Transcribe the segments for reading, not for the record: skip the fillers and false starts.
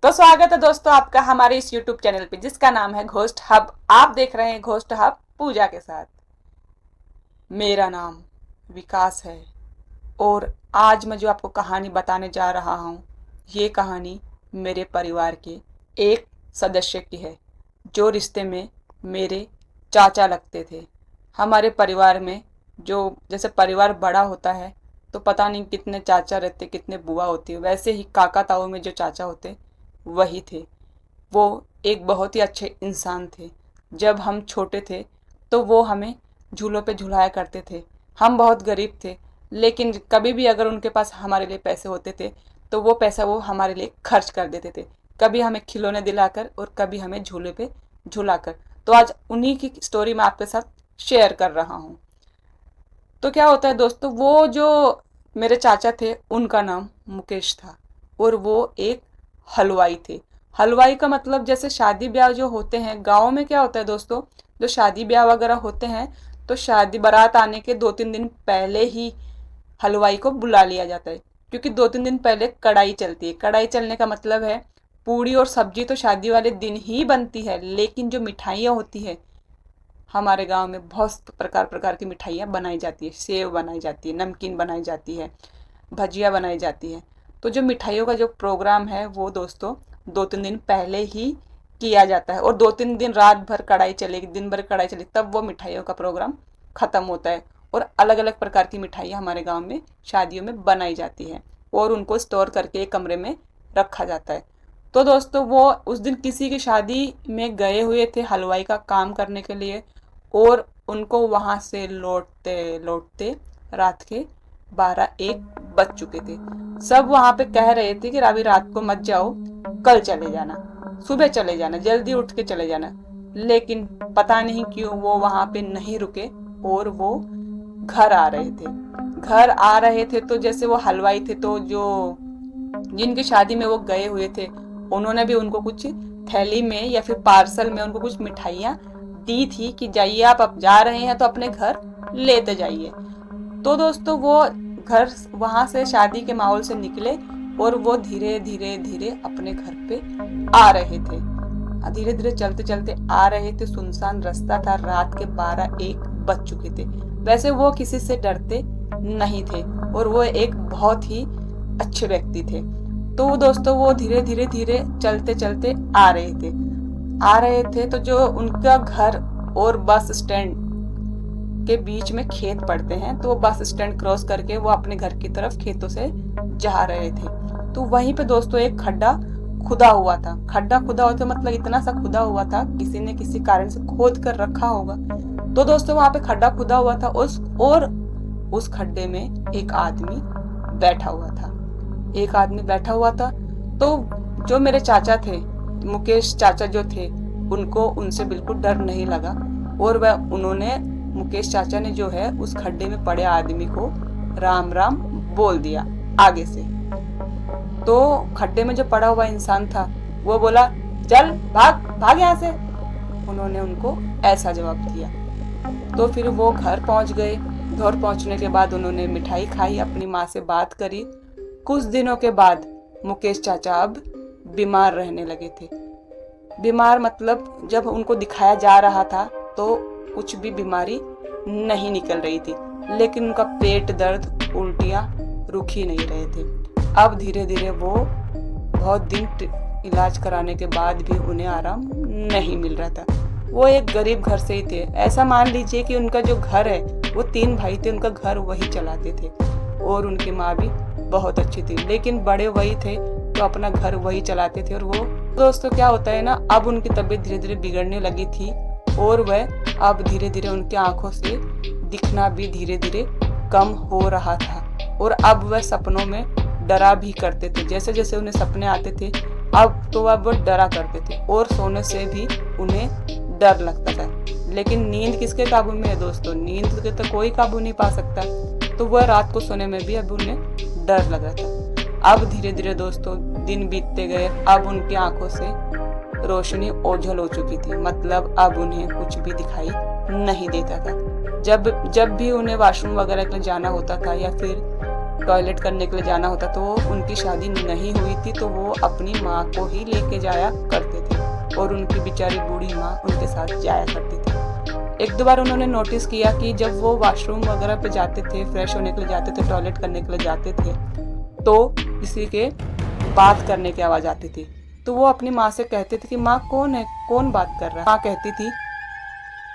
तो स्वागत है दोस्तों आपका हमारे इस YouTube चैनल पे जिसका नाम है घोस्ट हब। आप देख रहे हैं घोस्ट हब पूजा के साथ। मेरा नाम विकास है और आज मैं जो आपको कहानी बताने जा रहा हूँ, ये कहानी मेरे परिवार के एक सदस्य की है जो रिश्ते में मेरे चाचा लगते थे। हमारे परिवार में जो जैसे परिवार बड़ा होता है तो पता नहीं कितने चाचा रहते, कितने बुआ होती है, वैसे ही काका ताऊ में जो चाचा होते वही थे। वो एक बहुत ही अच्छे इंसान थे। जब हम छोटे थे तो वो हमें झूलों पे झुलाया करते थे। हम बहुत गरीब थे, लेकिन कभी भी अगर उनके पास हमारे लिए पैसे होते थे तो वो पैसा वो हमारे लिए खर्च कर देते थे, कभी हमें खिलौने दिलाकर और कभी हमें झूले पे झुलाकर। तो आज उन्हीं की स्टोरी मैं आपके साथ शेयर कर रहा हूँ। तो क्या होता है दोस्तों, वो जो मेरे चाचा थे उनका नाम मुकेश था और वो एक हलवाई थे। हलवाई का मतलब जैसे शादी ब्याह जो होते हैं गाँव में, क्या होता है दोस्तों, जो शादी ब्याह वगैरह होते हैं तो शादी बारात आने के 2-3 दिन पहले ही हलवाई को बुला लिया जाता है, क्योंकि 2-3 दिन पहले कढ़ाई चलती है। कढ़ाई चलने का मतलब है पूड़ी और सब्जी तो शादी वाले दिन ही बनती है, लेकिन जो मिठाइयाँ होती है हमारे गांव में बहुत प्रकार प्रकार की मिठाइयाँ बनाई जाती है। सेव बनाई जाती है, नमकीन बनाई जाती है, भजिया बनाई जाती है। तो जो मिठाइयों का जो प्रोग्राम है वो दोस्तों 2-3 दिन पहले ही किया जाता है और 2-3 दिन रात भर कढ़ाई चलेगी, दिन भर कढ़ाई चलेगी, तब वो मिठाइयों का प्रोग्राम ख़त्म होता है। और अलग अलग प्रकार की मिठाइयाँ हमारे गांव में शादियों में बनाई जाती है और उनको स्टोर करके एक कमरे में रखा जाता है। तो दोस्तों वो उस दिन किसी की शादी में गए हुए थे हलवाई का काम करने के लिए, और उनको वहाँ से लौटते लौटते रात के 12-1 बज चुके थे। सब वहाँ पे कह रहे थे कि अभी रात को मत जाओ, कल चले जाना, सुबह चले जाना, जल्दी उठ के चले जाना। लेकिन पता नहीं क्यों वो वहाँ पे नहीं रुके और वो घर आ रहे थे। घर आ रहे थे तो जैसे वो हलवाई थे तो जो जिनकी शादी में वो गए हुए थे उन्होंने भी उनको कुछ थैली में या फिर पार्सल में उनको कुछ मिठाइयाँ दी थी कि जाइए, आप अब जा रहे हैं तो अपने घर लेते जाइए। तो दोस्तों वो घर वहां से शादी के माहौल से निकले और वो धीरे धीरे धीरे अपने घर पे आ रहे थे। धीरे धीरे चलते चलते आ रहे थे, सुनसान रास्ता था, रात के 12-1 बज चुके थे। वैसे वो किसी से डरते नहीं थे और वो एक बहुत ही अच्छे व्यक्ति थे। तो दोस्तों वो धीरे धीरे धीरे चलते चलते आ रहे थे तो जो उनका घर और बस स्टैंड के बीच में खेत पड़ते हैं, तो वो बस स्टैंड क्रॉस करके वो अपने घर की तरफ खेतों से जा रहे थे। तो वहीं पे दोस्तों एक खड्डा खुदा हुआ था। खड्डा खुदा हुआ था मतलब इतना सा खुदा हुआ था, किसी ने किसी कारण से खोद कर रखा होगा। तो दोस्तों वहां पे खड्डा खुदा हुआ था उस खड्डे में एक आदमी बैठा हुआ था। तो जो मेरे चाचा थे, मुकेश चाचा जो थे, उनको उनसे बिल्कुल डर नहीं लगा और उन्होंने मुकेश चाचा ने जो है उस खड्डे में पड़े आदमी को राम राम बोल दिया आगे से। तो खड्डे में जो पड़ा हुआ इंसान था वो बोला, चल भाग भाग यहाँ से। उन्होंने उनको ऐसा जवाब दिया। तो फिर वो घर पहुंच गए। घर पहुंचने के बाद उन्होंने मिठाई खाई, अपनी माँ से बात करी। कुछ दिनों के बाद मुकेश चाचा अब बीमार रहने लगे थे। बीमार मतलब जब उनको दिखाया जा रहा था तो कुछ भी बीमारी नहीं निकल रही थी, लेकिन उनका पेट दर्द, उल्टियाँ रुक ही नहीं रहे थे। अब धीरे धीरे वो बहुत दिन इलाज कराने के बाद भी उन्हें आराम नहीं मिल रहा था। वो एक गरीब घर से ही थे। ऐसा मान लीजिए कि उनका जो घर है, वो 3 भाई थे, उनका घर वही चलाते थे और उनकी माँ भी बहुत अच्छी थी, लेकिन बड़े वही थे तो अपना घर वही चलाते थे। और वो दोस्तों क्या होता है ना, अब उनकी तबीयत धीरे धीरे बिगड़ने लगी थी और वह अब धीरे धीरे उनकी आंखों से दिखना भी धीरे धीरे कम हो रहा था और अब वह सपनों में डरा भी करते थे। जैसे जैसे उन्हें सपने आते थे अब तो वह डरा करते थे और सोने से भी उन्हें डर लगता था। लेकिन नींद किसके काबू में है दोस्तों, नींद के तो कोई काबू नहीं पा सकता। तो वह रात को सोने में भी अब उन्हें डर लग रहा था। अब धीरे धीरे दोस्तों दिन बीतते गए। अब उनकी आंखों से रोशनी ओझल हो चुकी थी, मतलब अब उन्हें कुछ भी दिखाई नहीं देता था। जब भी उन्हें वॉशरूम वगैरह के लिए जाना होता था या फिर टॉयलेट करने के लिए जाना होता तो उनकी शादी नहीं हुई थी तो वो अपनी माँ को ही लेके जाया करते थे और उनकी बेचारी बूढ़ी माँ उनके साथ जाया करती थी। एक दो बार उन्होंने नोटिस किया कि जब वो वॉशरूम वगैरह पे जाते थे, फ्रेश होने के लिए जाते थे, टॉयलेट करने के लिए जाते थे तो किसी के बात करने की आवाज़ आती थी। तो वो अपनी माँ से कहते थे कि माँ कौन है, कौन बात कर रहा है। माँ कहती थी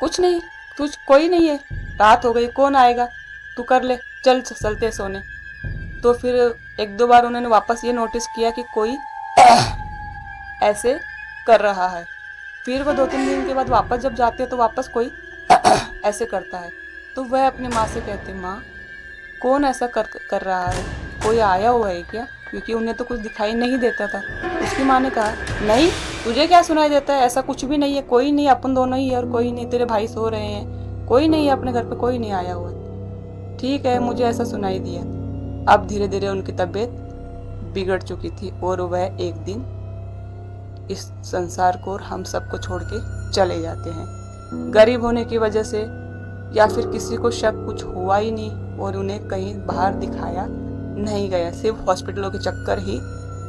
कुछ नहीं, तुझ कोई नहीं है, रात हो गई, कौन आएगा, तू कर ले, चल चलते सोने। तो फिर एक दो बार उन्होंने वापस ये नोटिस किया कि कोई ऐसे कर रहा है। फिर वो 2-3 दिन के बाद वापस जब जाते हैं तो वापस कोई ऐसे करता है। तो वह अपनी माँ से कहते, माँ कौन ऐसा कर रहा है, कोई आया हुआ है क्या, क्योंकि उन्हें तो कुछ दिखाई नहीं देता था। उसकी माँ ने कहा नहीं, तुझे क्या सुनाई देता है, ऐसा कुछ भी नहीं है, कोई नहीं, अपन दोनों ही है और कोई नहीं, तेरे भाई सो रहे हैं, कोई नहीं है अपने घर पे, कोई नहीं आया हुआ। ठीक है, मुझे ऐसा सुनाई दिया। अब धीरे धीरे उनकी तबीयत बिगड़ चुकी थी और वह एक दिन इस संसार को और हम सबको छोड़ के चले जाते हैं। गरीब होने की वजह से या फिर किसी को शक कुछ हुआ ही नहीं और उन्हें कहीं बाहर दिखाया नहीं गया, सिर्फ हॉस्पिटलों के चक्कर ही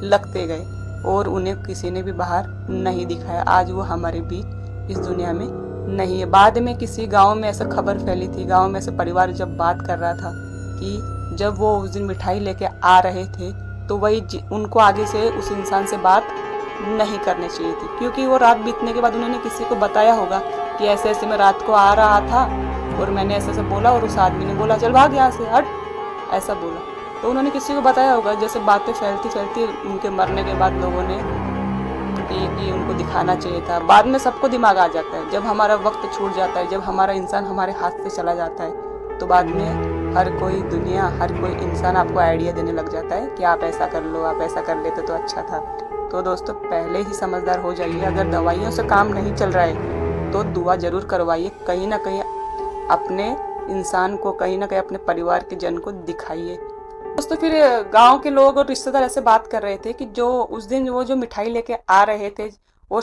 लगते गए और उन्हें किसी ने भी बाहर नहीं दिखाया। आज वो हमारे बीच इस दुनिया में नहीं है। बाद में किसी गांव में ऐसा खबर फैली थी, गांव में से परिवार जब बात कर रहा था कि जब वो उस दिन मिठाई लेके आ रहे थे तो वही उनको आगे से उस इंसान से बात नहीं करनी चाहिए थी, क्योंकि वो रात बीतने के बाद उन्होंने किसी को बताया होगा कि ऐसे ऐसे मैं रात को आ रहा था और मैंने ऐसे ऐसे बोला और उस आदमी ने बोला चल भाग यहाँ से, हट, ऐसा बोला। तो उन्होंने किसी को बताया होगा। जैसे बातें फैलती फैलती उनके मरने के बाद लोगों ने कि उनको दिखाना चाहिए था। बाद में सबको दिमाग आ जाता है, जब हमारा वक्त छूट जाता है, जब हमारा इंसान हमारे हाथ से चला जाता है तो बाद में हर कोई दुनिया, हर कोई इंसान आपको आइडिया देने लग जाता है कि आप ऐसा कर लो, आप ऐसा कर लेते तो अच्छा था। तो दोस्तों पहले ही समझदार हो जाइए। अगर दवाइयों से काम नहीं चल रहा है तो दुआ जरूर करवाइए, कहीं ना कहीं अपने इंसान को, कहीं ना कहीं अपने परिवार के जन को दिखाइए। दोस्तों फिर गांव के लोग और रिश्तेदार ऐसे बात कर रहे थे कि जो उस दिन वो जो मिठाई लेके आ रहे थे वो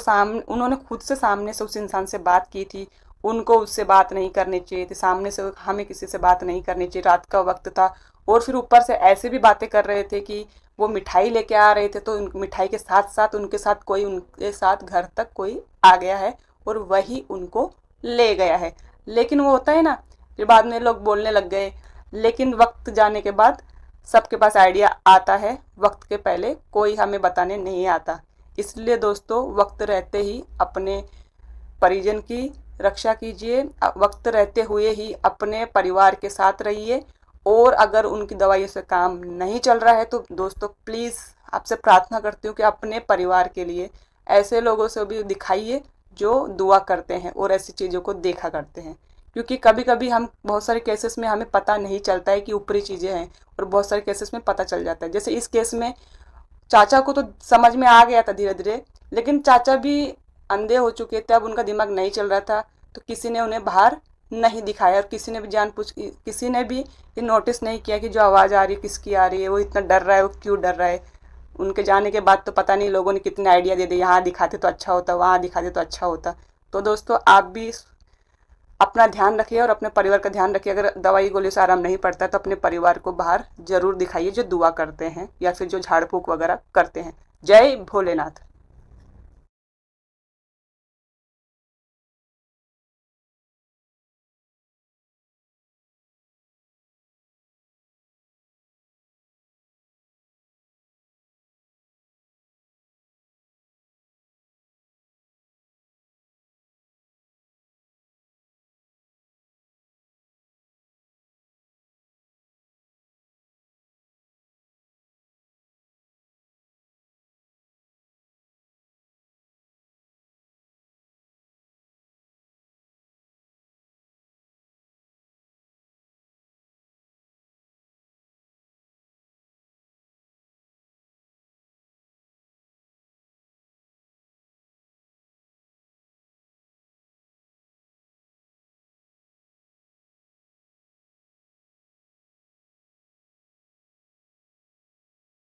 उन्होंने खुद से सामने से उस इंसान से बात की थी, उनको उससे बात नहीं करनी चाहिए थी, सामने से हमें किसी से बात नहीं करनी चाहिए, रात का वक्त था। और फिर ऊपर से ऐसे भी बातें कर रहे थे कि वो मिठाई लेके आ रहे थे तो मिठाई के साथ साथ उनके साथ घर तक कोई आ गया है और वही उनको ले गया है। लेकिन वो होता है ना, फिर बाद में लोग बोलने लग गए। लेकिन वक्त जाने के बाद सबके पास आइडिया आता है, वक्त के पहले कोई हमें बताने नहीं आता। इसलिए दोस्तों वक्त रहते ही अपने परिजन की रक्षा कीजिए, वक्त रहते हुए ही अपने परिवार के साथ रहिए। और अगर उनकी दवाइयों से काम नहीं चल रहा है तो दोस्तों प्लीज़ आपसे प्रार्थना करती हूँ कि अपने परिवार के लिए ऐसे लोगों से भी दिखाइए जो दुआ करते हैं और ऐसी चीज़ों को देखा करते हैं। क्योंकि कभी कभी हम बहुत सारे केसेस में हमें पता नहीं चलता है कि ऊपरी चीज़ें हैं और बहुत सारे केसेस में पता चल जाता है। जैसे इस केस में चाचा को तो समझ में आ गया था धीरे धीरे, लेकिन चाचा भी अंधे हो चुके थे, अब उनका दिमाग नहीं चल रहा था तो किसी ने उन्हें बाहर नहीं दिखाया और किसी ने भी ये नोटिस नहीं किया कि जो आवाज़ आ रही है किसकी आ रही है, वो इतना डर रहा है, वो क्यों डर रहा है। उनके जाने के बाद तो पता नहीं लोगों ने कितने आइडिया दे दिए, यहाँ दिखाते तो अच्छा होता, वहाँ दिखाते तो अच्छा होता। तो दोस्तों आप भी अपना ध्यान रखिए और अपने परिवार का ध्यान रखिए। अगर दवाई गोली से आराम नहीं पड़ता तो अपने परिवार को बाहर जरूर दिखाइए जो दुआ करते हैं या फिर जो झाड़ फूक वगैरह करते हैं। जय भोलेनाथ।